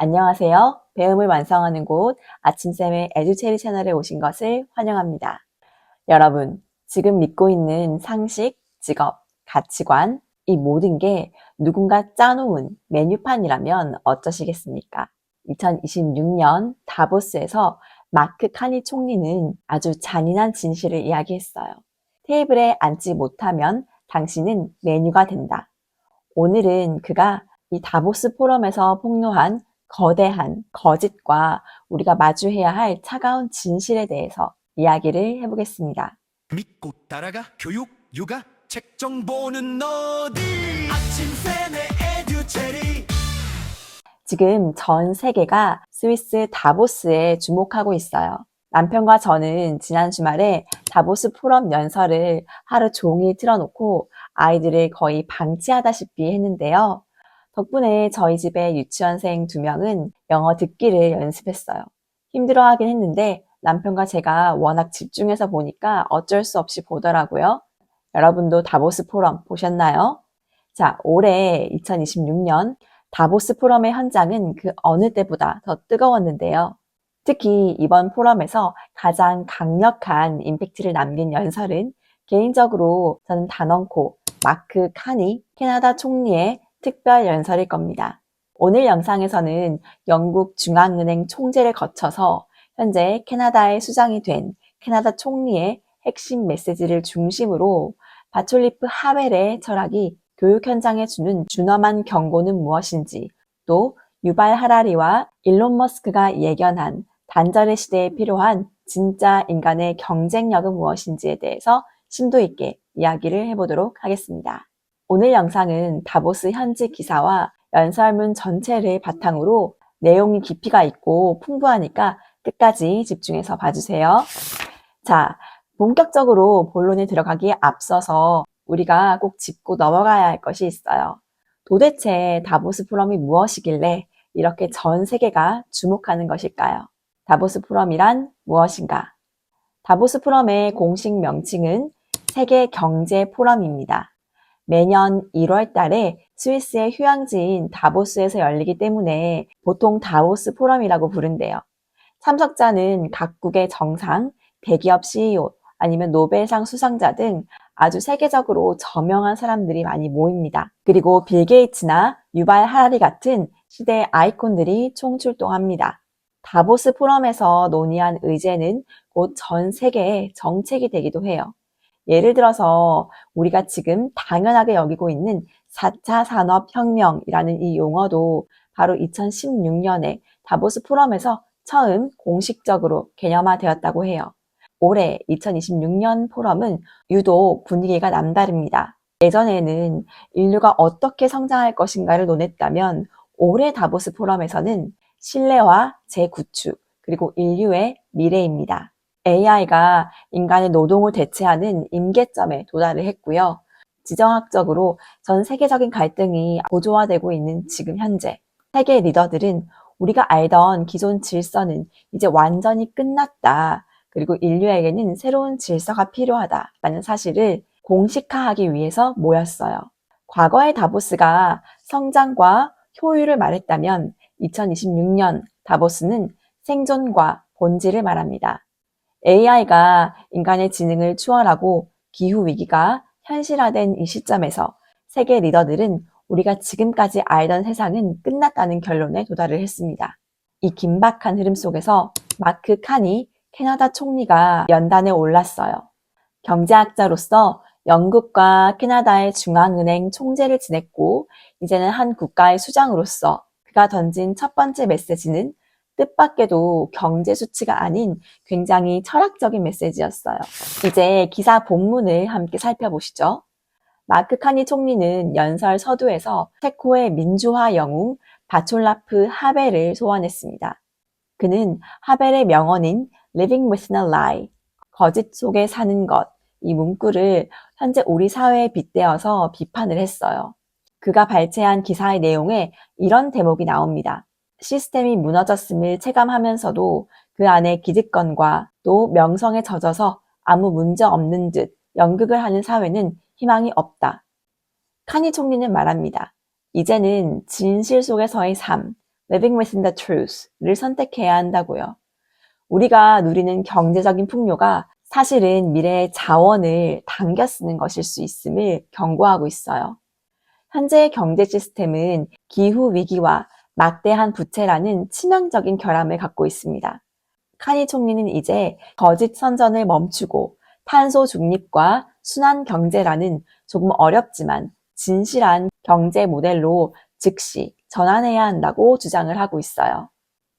안녕하세요. 배움을 완성하는 곳 아침쌤의 에듀체리 채널에 오신 것을 환영합니다. 여러분, 지금 믿고 있는 상식, 직업, 가치관, 이 모든 게 누군가 짜놓은 메뉴판이라면 어떠시겠습니까? 2026년 다보스에서 마크 카니 총리는 아주 잔인한 진실을 이야기했어요. 테이블에 앉지 못하면 당신은 메뉴가 된다. 오늘은 그가 이 다보스 포럼에서 폭로한 거대한 거짓과 우리가 마주해야 할 차가운 진실에 대해서 이야기를 해보겠습니다. 믿고 따라가 교육, 육아, 책 정보는 어디? 아침쌤의 에듀체리. 지금 전 세계가 스위스 다보스에 주목하고 있어요. 남편과 저는 지난 주말에 다보스 포럼 연설을 하루 종일 틀어놓고 아이들을 거의 방치하다시피 했는데요. 덕분에 저희 집의 유치원생 2명은 영어 듣기를 연습했어요. 힘들어하긴 했는데 남편과 제가 워낙 집중해서 보니까 어쩔 수 없이 보더라고요. 여러분도 다보스 포럼 보셨나요? 자, 올해 2026년 다보스 포럼의 현장은 그 어느 때보다 더 뜨거웠는데요. 특히 이번 포럼에서 가장 강력한 임팩트를 남긴 연설은 개인적으로 저는 단언코 마크 카니 캐나다 총리의 특별 연설일 겁니다. 오늘 영상에서는 영국 중앙은행 총재를 거쳐서 현재 캐나다의 수장이 된 캐나다 총리의 핵심 메시지를 중심으로 바촐리프 하웰의 철학이 교육 현장에 주는 준엄한 경고는 무엇인지, 또 유발 하라리와 일론 머스크가 예견한 단절의 시대에 필요한 진짜 인간의 경쟁력은 무엇인지에 대해서 심도 있게 이야기를 해보도록 하겠습니다. 오늘 영상은 다보스 현지 기사와 연설문 전체를 바탕으로 내용이 깊이가 있고 풍부하니까 끝까지 집중해서 봐주세요. 자, 본격적으로 본론에 들어가기에 앞서서 우리가 꼭 짚고 넘어가야 할 것이 있어요. 도대체 다보스 포럼이 무엇이길래 이렇게 전 세계가 주목하는 것일까요? 다보스 포럼이란 무엇인가? 다보스 포럼의 공식 명칭은 세계 경제 포럼입니다. 매년 1월 달에 스위스의 휴양지인 다보스에서 열리기 때문에 보통 다보스 포럼이라고 부른대요. 참석자는 각국의 정상, 대기업 CEO, 아니면 노벨상 수상자 등 아주 세계적으로 저명한 사람들이 많이 모입니다. 그리고 빌 게이츠나 유발 하라리 같은 시대의 아이콘들이 총출동합니다. 다보스 포럼에서 논의한 의제는 곧 전 세계의 정책이 되기도 해요. 예를 들어서 우리가 지금 당연하게 여기고 있는 4차 산업혁명이라는 이 용어도 바로 2016년에 다보스 포럼에서 처음 공식적으로 개념화되었다고 해요. 올해 2026년 포럼은 유독 분위기가 남다릅니다. 예전에는 인류가 어떻게 성장할 것인가를 논했다면 올해 다보스 포럼에서는 신뢰와 재구축, 그리고 인류의 미래입니다. AI가 인간의 노동을 대체하는 임계점에 도달을 했고요. 지정학적으로 전 세계적인 갈등이 고조화되고 있는 지금 현재 세계 리더들은 우리가 알던 기존 질서는 이제 완전히 끝났다. 그리고 인류에게는 새로운 질서가 필요하다라는 사실을 공식화하기 위해서 모였어요. 과거의 다보스가 성장과 효율을 말했다면 2026년 다보스는 생존과 본질을 말합니다. AI가 인간의 지능을 추월하고 기후위기가 현실화된 이 시점에서 세계 리더들은 우리가 지금까지 알던 세상은 끝났다는 결론에 도달을 했습니다. 이 긴박한 흐름 속에서 마크 카니 캐나다 총리가 연단에 올랐어요. 경제학자로서 영국과 캐나다의 중앙은행 총재를 지냈고 이제는 한 국가의 수장으로서 그가 던진 첫 번째 메시지는 뜻밖에도 경제 수치가 아닌 굉장히 철학적인 메시지였어요. 이제 기사 본문을 함께 살펴보시죠. 마크 카니 총리는 연설 서두에서 체코의 민주화 영웅 바촐라프 하벨을 소환했습니다. 그는 하벨의 명언인 Living with a lie, 거짓 속에 사는 것, 이 문구를 현재 우리 사회에 빗대어서 비판을 했어요. 그가 발췌한 기사의 내용에 이런 대목이 나옵니다. 시스템이 무너졌음을 체감하면서도 그 안에 기득권과 또 명성에 젖어서 아무 문제 없는 듯 연극을 하는 사회는 희망이 없다. 카니 총리는 말합니다. 이제는 진실 속에서의 삶, living within the truth를 선택해야 한다고요. 우리가 누리는 경제적인 풍요가 사실은 미래의 자원을 당겨 쓰는 것일 수 있음을 경고하고 있어요. 현재의 경제 시스템은 기후 위기와 막대한 부채라는 치명적인 결함을 갖고 있습니다. 카니 총리는 이제 거짓 선전을 멈추고 탄소 중립과 순환 경제라는 조금 어렵지만 진실한 경제 모델로 즉시 전환해야 한다고 주장을 하고 있어요.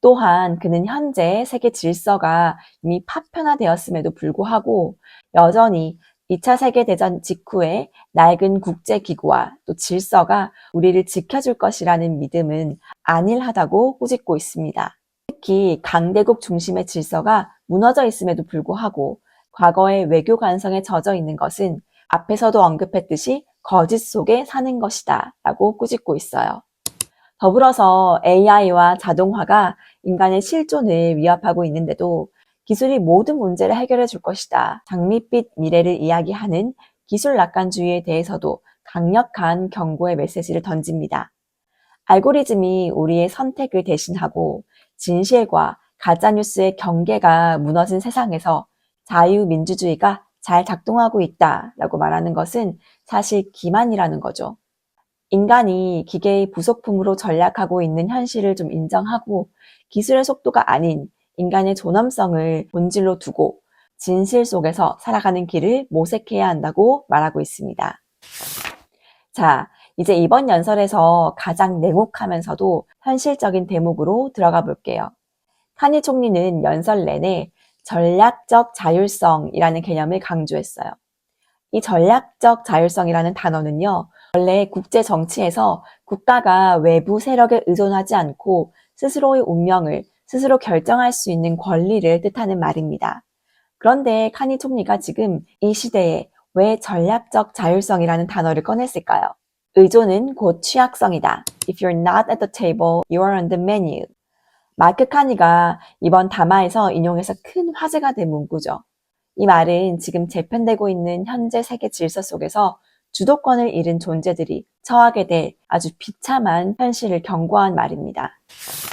또한 그는 현재 세계 질서가 이미 파편화되었음에도 불구하고 여전히 2차 세계대전 직후에 낡은 국제기구와 또 질서가 우리를 지켜줄 것이라는 믿음은 안일하다고 꾸짖고 있습니다. 특히 강대국 중심의 질서가 무너져 있음에도 불구하고 과거의 외교 관성에 젖어 있는 것은 앞에서도 언급했듯이 거짓 속에 사는 것이다 라고 꾸짖고 있어요. 더불어서 AI와 자동화가 인간의 실존을 위협하고 있는데도 기술이 모든 문제를 해결해 줄 것이다. 장밋빛 미래를 이야기하는 기술 낙관주의에 대해서도 강력한 경고의 메시지를 던집니다. 알고리즘이 우리의 선택을 대신하고 진실과 가짜뉴스의 경계가 무너진 세상에서 자유민주주의가 잘 작동하고 있다라고 말하는 것은 사실 기만이라는 거죠. 인간이 기계의 부속품으로 전락하고 있는 현실을 좀 인정하고 기술의 속도가 아닌 인간의 존엄성을 본질로 두고 진실 속에서 살아가는 길을 모색해야 한다고 말하고 있습니다. 자, 이제 이번 연설에서 가장 냉혹하면서도 현실적인 대목으로 들어가 볼게요. 카니 총리는 연설 내내 전략적 자율성이라는 개념을 강조했어요. 이 전략적 자율성이라는 단어는요, 원래 국제 정치에서 국가가 외부 세력에 의존하지 않고 스스로의 운명을 스스로 결정할 수 있는 권리를 뜻하는 말입니다. 그런데 카니 총리가 지금 이 시대에 왜 전략적 자율성이라는 단어를 꺼냈을까요? 의존은 곧 취약성이다. If you're not at the table, you are on the menu. 마크 카니가 이번 담화에서 인용해서 큰 화제가 된 문구죠. 이 말은 지금 재편되고 있는 현재 세계 질서 속에서 주도권을 잃은 존재들이 처하게 될 아주 비참한 현실을 경고한 말입니다.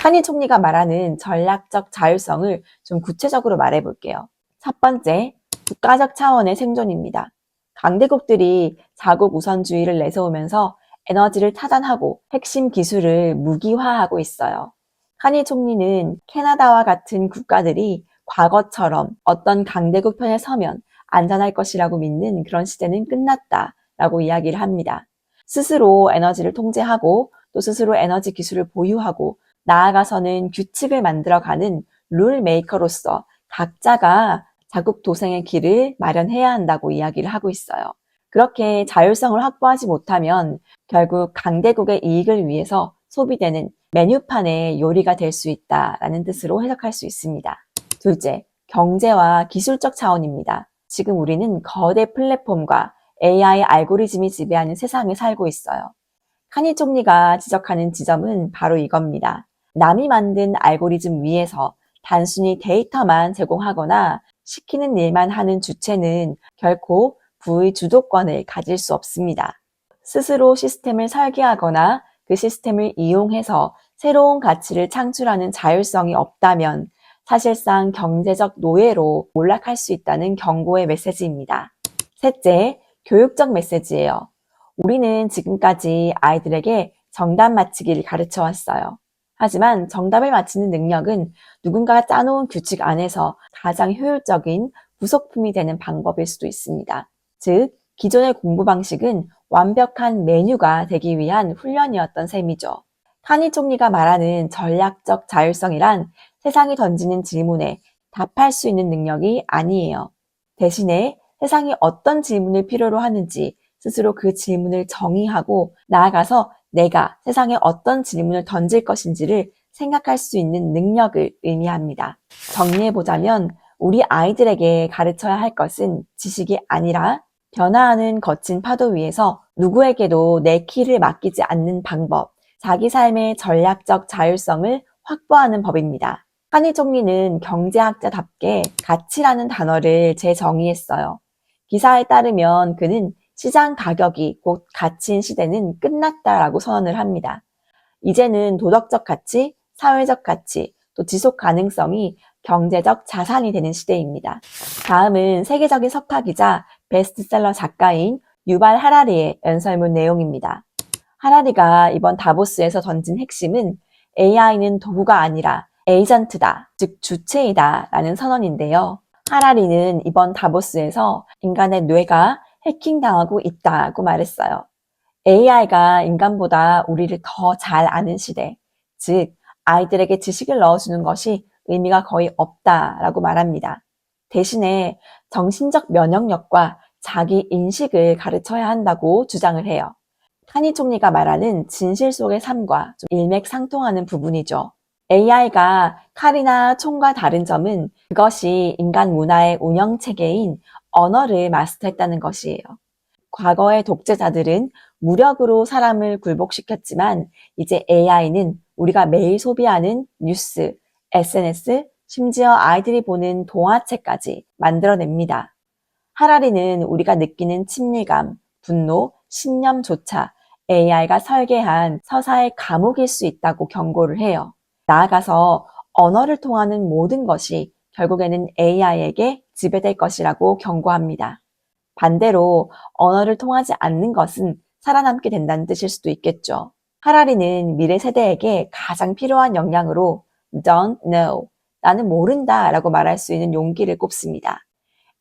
카니 총리가 말하는 전략적 자율성을 좀 구체적으로 말해볼게요. 첫 번째, 국가적 차원의 생존입니다. 강대국들이 자국 우선주의를 내세우면서 에너지를 차단하고 핵심 기술을 무기화하고 있어요. 카니 총리는 캐나다와 같은 국가들이 과거처럼 어떤 강대국 편에 서면 안전할 것이라고 믿는 그런 시대는 끝났다라고 이야기를 합니다. 스스로 에너지를 통제하고 또 스스로 에너지 기술을 보유하고 나아가서는 규칙을 만들어가는 룰 메이커로서 각자가 자국 도생의 길을 마련해야 한다고 이야기를 하고 있어요. 그렇게 자율성을 확보하지 못하면 결국 강대국의 이익을 위해서 소비되는 메뉴판의 요리가 될 수 있다라는 뜻으로 해석할 수 있습니다. 둘째, 경제와 기술적 차원입니다. 지금 우리는 거대 플랫폼과 AI 알고리즘이 지배하는 세상에 살고 있어요. 카니 총리가 지적하는 지점은 바로 이겁니다. 남이 만든 알고리즘 위에서 단순히 데이터만 제공하거나 시키는 일만 하는 주체는 결코 부의 주도권을 가질 수 없습니다. 스스로 시스템을 설계하거나 그 시스템을 이용해서 새로운 가치를 창출하는 자율성이 없다면 사실상 경제적 노예로 몰락할 수 있다는 경고의 메시지입니다. 셋째, 교육적 메시지예요. 우리는 지금까지 아이들에게 정답 맞히기를 가르쳐 왔어요. 하지만 정답을 맞히는 능력은 누군가가 짜놓은 규칙 안에서 가장 효율적인 부속품이 되는 방법일 수도 있습니다. 즉, 기존의 공부 방식은 완벽한 메뉴가 되기 위한 훈련이었던 셈이죠. 카니 총리가 말하는 전략적 자율성이란 세상이 던지는 질문에 답할 수 있는 능력이 아니에요. 대신에 세상이 어떤 질문을 필요로 하는지 스스로 그 질문을 정의하고 나아가서 내가 세상에 어떤 질문을 던질 것인지를 생각할 수 있는 능력을 의미합니다. 정리해보자면 우리 아이들에게 가르쳐야 할 것은 지식이 아니라 변화하는 거친 파도 위에서 누구에게도 내 키를 맡기지 않는 방법, 자기 삶의 전략적 자율성을 확보하는 법입니다. 카니 총리는 경제학자답게 가치라는 단어를 재정의했어요. 기사에 따르면 그는 시장 가격이 곧 가치인 시대는 끝났다라고 선언을 합니다. 이제는 도덕적 가치, 사회적 가치, 또 지속 가능성이 경제적 자산이 되는 시대입니다. 다음은 세계적인 석학이자 베스트셀러 작가인 유발 하라리의 연설문 내용입니다. 하라리가 이번 다보스에서 던진 핵심은 AI는 도구가 아니라 에이전트다, 즉 주체이다 라는 선언인데요. 하라리는 이번 다보스에서 인간의 뇌가 해킹당하고 있다고 말했어요. AI가 인간보다 우리를 더 잘 아는 시대, 즉 아이들에게 지식을 넣어주는 것이 의미가 거의 없다라고 말합니다. 대신에 정신적 면역력과 자기 인식을 가르쳐야 한다고 주장을 해요. 카니 총리가 말하는 진실 속의 삶과 좀 일맥상통하는 부분이죠. AI가 칼이나 총과 다른 점은 그것이 인간 문화의 운영체계인 언어를 마스터했다는 것이에요. 과거의 독재자들은 무력으로 사람을 굴복시켰지만 이제 AI는 우리가 매일 소비하는 뉴스, SNS, 심지어 아이들이 보는 동화책까지 만들어냅니다. 하라리는 우리가 느끼는 친밀감, 분노, 신념조차 AI가 설계한 서사의 감옥일 수 있다고 경고를 해요. 나아가서 언어를 통하는 모든 것이 결국에는 AI에게 지배될 것이라고 경고합니다. 반대로 언어를 통하지 않는 것은 살아남게 된다는 뜻일 수도 있겠죠. 하라리는 미래 세대에게 가장 필요한 역량으로 don't know, 나는 모른다 라고 말할 수 있는 용기를 꼽습니다.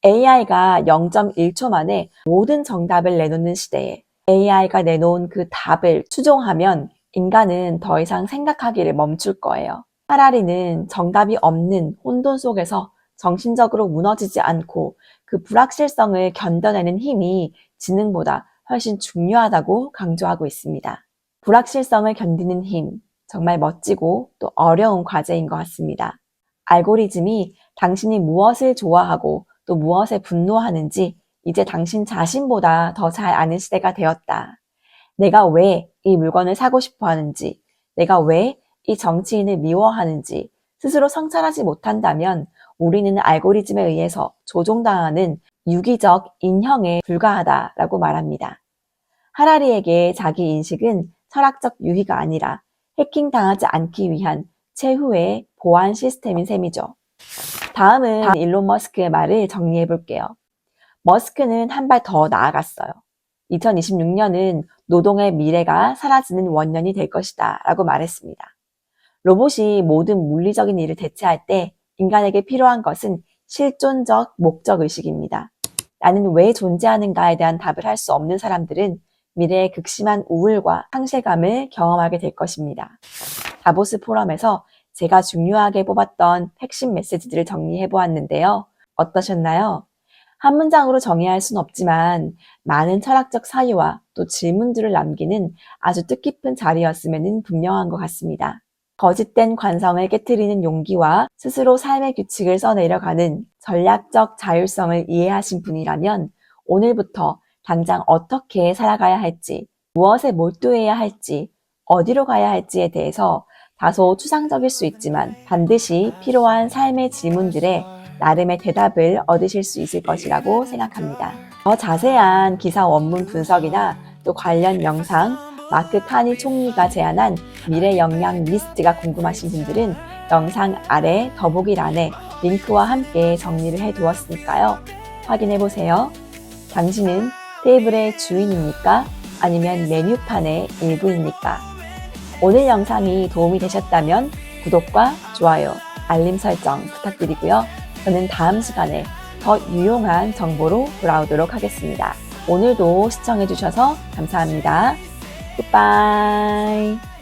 AI가 0.1초 만에 모든 정답을 내놓는 시대에 AI가 내놓은 그 답을 추종하면 인간은 더 이상 생각하기를 멈출 거예요. 하라리는 정답이 없는 혼돈 속에서 정신적으로 무너지지 않고 그 불확실성을 견뎌내는 힘이 지능보다 훨씬 중요하다고 강조하고 있습니다. 불확실성을 견디는 힘, 정말 멋지고 또 어려운 과제인 것 같습니다. 알고리즘이 당신이 무엇을 좋아하고 또 무엇에 분노하는지 이제 당신 자신보다 더 잘 아는 시대가 되었다. 내가 왜 이 물건을 사고 싶어 하는지, 내가 왜 이 정치인을 미워하는지 스스로 성찰하지 못한다면 우리는 알고리즘에 의해서 조종당하는 유기적 인형에 불과하다라고 말합니다. 하라리에게 자기 인식은 철학적 유희가 아니라 해킹당하지 않기 위한 최후의 보안 시스템인 셈이죠. 다음은 일론 머스크의 말을 정리해 볼게요. 머스크는 한 발 더 나아갔어요. 2026년은 노동의 미래가 사라지는 원년이 될 것이다 라고 말했습니다. 로봇이 모든 물리적인 일을 대체할 때 인간에게 필요한 것은 실존적 목적의식입니다. 나는 왜 존재하는가에 대한 답을 할 수 없는 사람들은 미래의 극심한 우울과 상실감을 경험하게 될 것입니다. 다보스 포럼에서 제가 중요하게 뽑았던 핵심 메시지들을 정리해 보았는데요. 어떠셨나요? 한 문장으로 정의할 순 없지만 많은 철학적 사유와 또 질문들을 남기는 아주 뜻깊은 자리였음에는 분명한 것 같습니다. 거짓된 관성을 깨트리는 용기와 스스로 삶의 규칙을 써내려가는 전략적 자율성을 이해하신 분이라면 오늘부터 당장 어떻게 살아가야 할지, 무엇에 몰두해야 할지, 어디로 가야 할지에 대해서 다소 추상적일 수 있지만 반드시 필요한 삶의 질문들에 나름의 대답을 얻으실 수 있을 것이라고 생각합니다. 더 자세한 기사 원문 분석이나 또 관련 영상, 마크 카니 총리가 제안한 미래 역량 리스트가 궁금하신 분들은 영상 아래 더보기란에 링크와 함께 정리를 해두었으니까요. 확인해보세요. 당신은 테이블의 주인입니까? 아니면 메뉴판의 일부입니까? 오늘 영상이 도움이 되셨다면 구독과 좋아요, 알림 설정 부탁드리고요. 저는 다음 시간에 더 유용한 정보로 돌아오도록 하겠습니다. 오늘도 시청해주셔서 감사합니다. Goodbye.